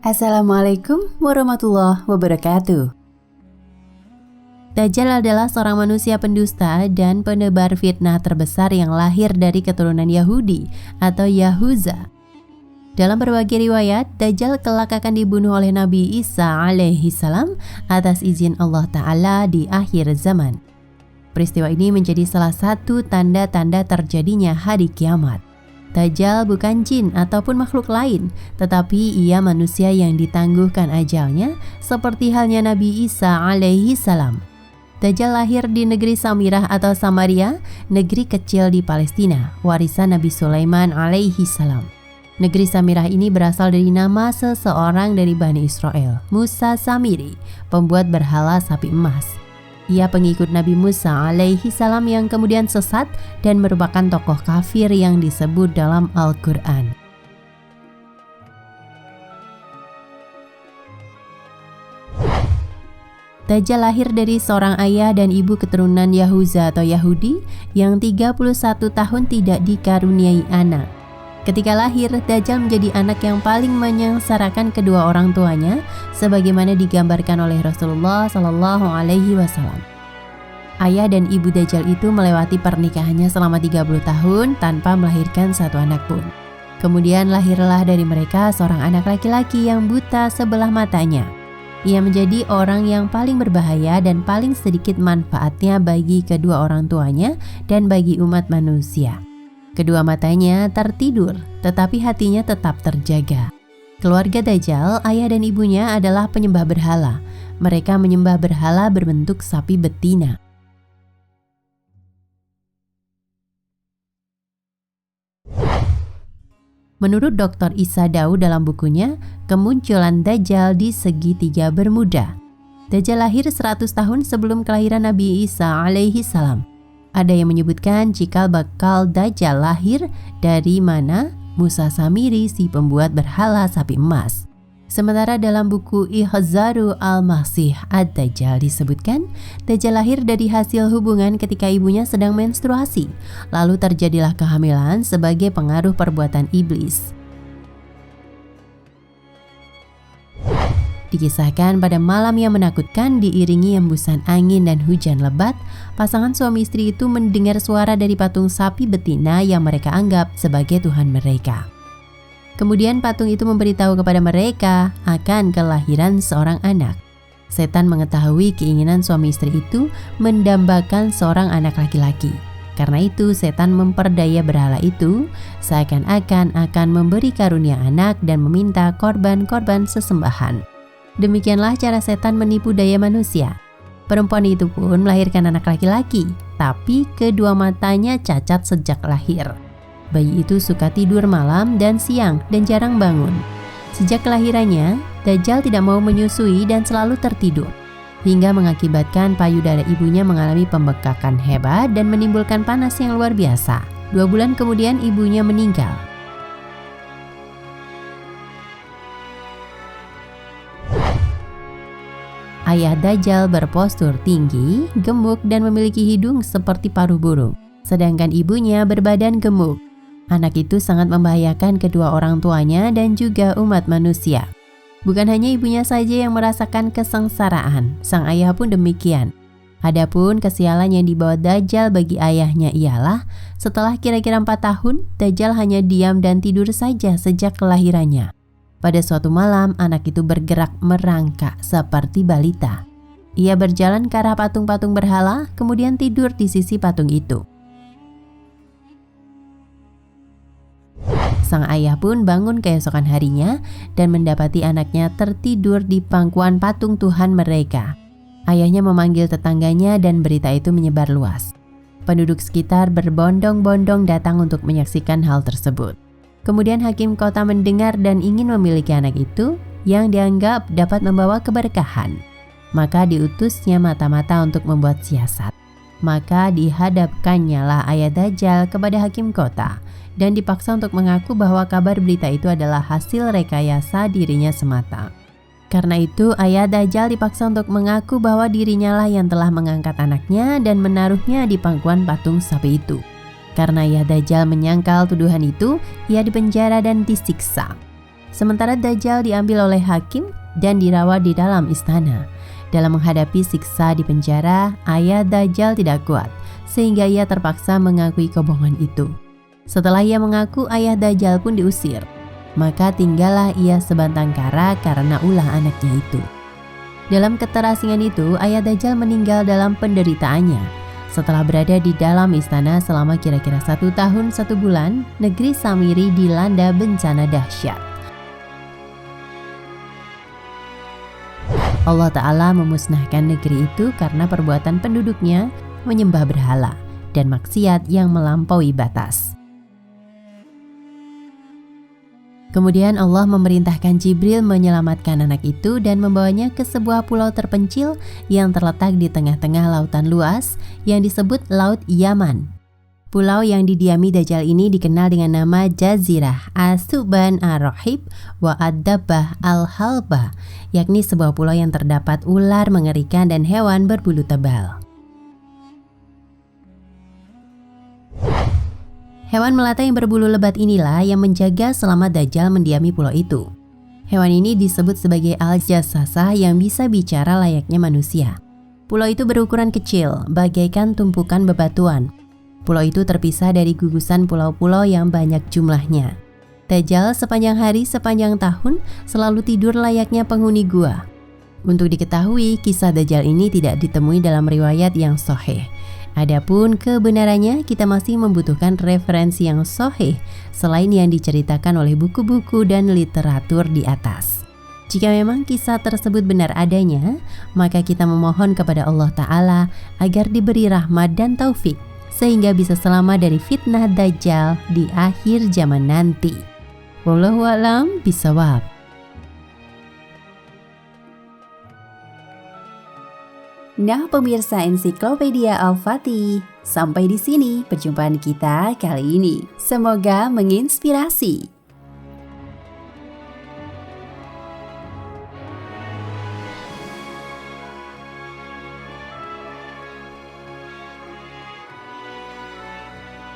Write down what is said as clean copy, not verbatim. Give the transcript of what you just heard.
Assalamualaikum warahmatullahi wabarakatuh. Dajjal adalah seorang manusia pendusta dan penebar fitnah terbesar yang lahir dari keturunan Yahudi atau Yahuza. Dalam berbagai riwayat, Dajjal kelak akan dibunuh oleh Nabi Isa alaihi salam atas izin Allah Ta'ala di akhir zaman. Peristiwa ini menjadi salah satu tanda-tanda terjadinya hari kiamat. Dajjal bukan jin ataupun makhluk lain, tetapi ia manusia yang ditangguhkan ajalnya seperti halnya Nabi Isa alaihi salam. Dajjal lahir di negeri Samirah atau Samaria, negeri kecil di Palestina, warisan Nabi Sulaiman alaihi salam. Negeri Samirah ini berasal dari nama seseorang dari Bani Israel, Musa Samiri, pembuat berhala sapi emas. Ia pengikut Nabi Musa alaihi salam yang kemudian sesat dan merupakan tokoh kafir yang disebut dalam Al-Quran. Dajjal lahir dari seorang ayah dan ibu keturunan Yahuza atau Yahudi yang 31 tahun tidak dikaruniai anak. Ketika lahir, Dajjal menjadi anak yang paling menyengsarakan kedua orang tuanya, sebagaimana digambarkan oleh Rasulullah Shallallahu Alaihi Wasallam. Ayah dan ibu Dajjal itu melewati pernikahannya selama 30 tahun tanpa melahirkan satu anak pun. Kemudian lahirlah dari mereka seorang anak laki-laki yang buta sebelah matanya. Ia menjadi orang yang paling berbahaya dan paling sedikit manfaatnya bagi kedua orang tuanya dan bagi umat manusia. Kedua matanya tertidur, tetapi hatinya tetap terjaga. Keluarga Dajjal, ayah dan ibunya adalah penyembah berhala. Mereka menyembah berhala berbentuk sapi betina. Menurut Dr. Isa Daud dalam bukunya, Kemunculan Dajjal di Segitiga Bermuda. Dajjal lahir 100 tahun sebelum kelahiran Nabi Isa alaihi salam. Ada yang menyebutkan cikal bakal Dajjal lahir dari mana? Musa Samiri, si pembuat berhala sapi emas. Sementara dalam buku Ihzaru al-Masih ad-Dajjal disebutkan, Dajjal lahir dari hasil hubungan ketika ibunya sedang menstruasi. Lalu terjadilah kehamilan sebagai pengaruh perbuatan iblis. Dikisahkan pada malam yang menakutkan diiringi hembusan angin dan hujan lebat, pasangan suami istri itu mendengar suara dari patung sapi betina yang mereka anggap sebagai Tuhan mereka. Kemudian patung itu memberitahu kepada mereka akan kelahiran seorang anak. Setan mengetahui keinginan suami istri itu mendambakan seorang anak laki-laki. Karena itu setan memperdaya berhala itu seakan-akan akan memberi karunia anak dan meminta korban-korban sesembahan. Demikianlah cara setan menipu daya manusia. Perempuan itu pun melahirkan anak laki-laki, tapi kedua matanya cacat sejak lahir. Bayi itu suka tidur malam dan siang dan jarang bangun. Sejak kelahirannya, Dajjal tidak mau menyusui dan selalu tertidur, hingga mengakibatkan payudara ibunya mengalami pembekakan hebat dan menimbulkan panas yang luar biasa. 2 bulan kemudian ibunya meninggal. Ayah Dajjal berpostur tinggi, gemuk dan memiliki hidung seperti paruh burung, sedangkan ibunya berbadan gemuk. Anak itu sangat membahayakan kedua orang tuanya dan juga umat manusia. Bukan hanya ibunya saja yang merasakan kesengsaraan, sang ayah pun demikian. Adapun kesialan yang dibawa Dajjal bagi ayahnya ialah setelah kira-kira 4 tahun, Dajjal hanya diam dan tidur saja sejak kelahirannya. Pada suatu malam, anak itu bergerak merangkak seperti balita. Ia berjalan ke arah patung-patung berhala, kemudian tidur di sisi patung itu. Sang ayah pun bangun keesokan harinya dan mendapati anaknya tertidur di pangkuan patung Tuhan mereka. Ayahnya memanggil tetangganya dan berita itu menyebar luas. Penduduk sekitar berbondong-bondong datang untuk menyaksikan hal tersebut. Kemudian hakim kota mendengar dan ingin memiliki anak itu yang dianggap dapat membawa keberkahan. Maka diutusnya mata-mata untuk membuat siasat. Maka dihadapkannya lah ayah Dajjal kepada hakim kota dan dipaksa untuk mengaku bahwa kabar berita itu adalah hasil rekayasa dirinya semata. Karena itu ayah Dajjal dipaksa untuk mengaku bahwa dirinya lah yang telah mengangkat anaknya dan menaruhnya di pangkuan patung sapi itu. Karena ayah Dajjal menyangkal tuduhan itu, ia dipenjara dan disiksa. Sementara Dajjal diambil oleh hakim dan dirawat di dalam istana. Dalam menghadapi siksa di penjara, ayah Dajjal tidak kuat, sehingga ia terpaksa mengakui kebohongan itu. Setelah ia mengaku, ayah Dajjal pun diusir. Maka tinggallah ia sebatang kara karena ulah anaknya itu. Dalam keterasingan itu, ayah Dajjal meninggal dalam penderitaannya. Setelah berada di dalam istana selama kira-kira 1 tahun 1 bulan, negeri Samiri dilanda bencana dahsyat. Allah Ta'ala memusnahkan negeri itu karena perbuatan penduduknya menyembah berhala dan maksiat yang melampaui batas. Kemudian Allah memerintahkan Jibril menyelamatkan anak itu dan membawanya ke sebuah pulau terpencil yang terletak di tengah-tengah lautan luas yang disebut Laut Yaman. Pulau yang didiami Dajjal ini dikenal dengan nama Jazirah As-Suban Ar-Rahib wa Ad-Dabbah Al-Halbah, yakni sebuah pulau yang terdapat ular mengerikan dan hewan berbulu tebal. Hewan melata yang berbulu lebat inilah yang menjaga selama Dajjal mendiami pulau itu. Hewan ini disebut sebagai Al-Jassasah yang bisa bicara layaknya manusia. Pulau itu berukuran kecil, bagaikan tumpukan bebatuan. Pulau itu terpisah dari gugusan pulau-pulau yang banyak jumlahnya. Dajjal sepanjang hari sepanjang tahun selalu tidur layaknya penghuni gua. Untuk diketahui, kisah Dajjal ini tidak ditemui dalam riwayat yang sahih. Adapun kebenarannya, kita masih membutuhkan referensi yang sahih selain yang diceritakan oleh buku-buku dan literatur di atas. Jika memang kisah tersebut benar adanya, maka kita memohon kepada Allah Ta'ala agar diberi rahmat dan taufik sehingga bisa selamat dari fitnah Dajjal di akhir zaman nanti. Wallahu a'lam bishawab. Nah pemirsa Ensiklopedia Al-Fatih, sampai di sini perjumpaan kita kali ini. Semoga menginspirasi.